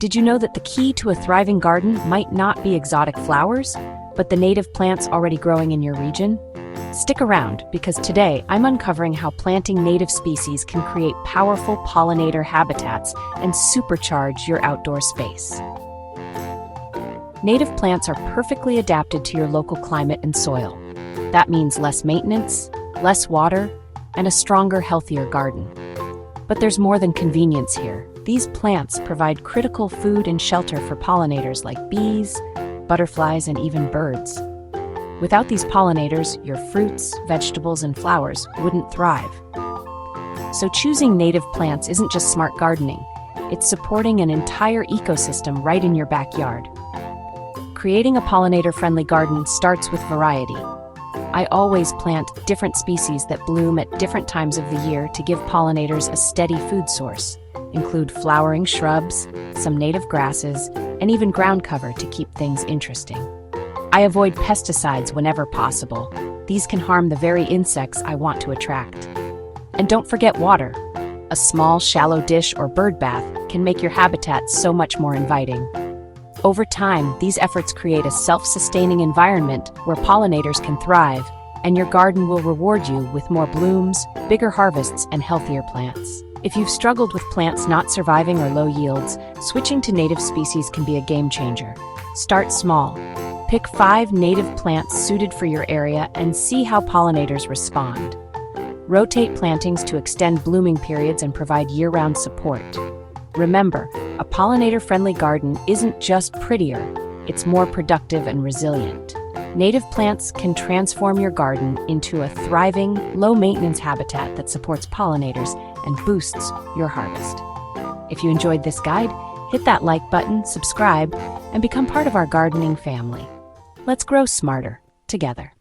Did you know that the key to a thriving garden might not be exotic flowers, but the native plants already growing in your region? Stick around, because today I'm uncovering how planting native species can create powerful pollinator habitats and supercharge your outdoor space. Native plants are perfectly adapted to your local climate and soil. That means less maintenance, less water, and a stronger, healthier garden. But there's more than convenience here. These plants provide critical food and shelter for pollinators like bees, butterflies, and even birds. Without these pollinators, your fruits, vegetables, and flowers wouldn't thrive. So choosing native plants isn't just smart gardening, it's supporting an entire ecosystem right in your backyard. Creating a pollinator-friendly garden starts with variety. I always plant different species that bloom at different times of the year to give pollinators a steady food source. Include flowering shrubs, some native grasses, and even ground cover to keep things interesting. I avoid pesticides whenever possible. These can harm the very insects I want to attract. And don't forget water. A small, shallow dish or bird bath can make your habitat so much more inviting. Over time, these efforts create a self-sustaining environment where pollinators can thrive, and your garden will reward you with more blooms, bigger harvests, and healthier plants. If you've struggled with plants not surviving or low yields, switching to native species can be a game changer. Start small. Pick 5 native plants suited for your area and see how pollinators respond. Rotate plantings to extend blooming periods and provide year-round support. Remember, a pollinator-friendly garden isn't just prettier, it's more productive and resilient. Native plants can transform your garden into a thriving, low-maintenance habitat that supports pollinators and boosts your harvest. If you enjoyed this guide, hit that like button, subscribe, and become part of our gardening family. Let's grow smarter together.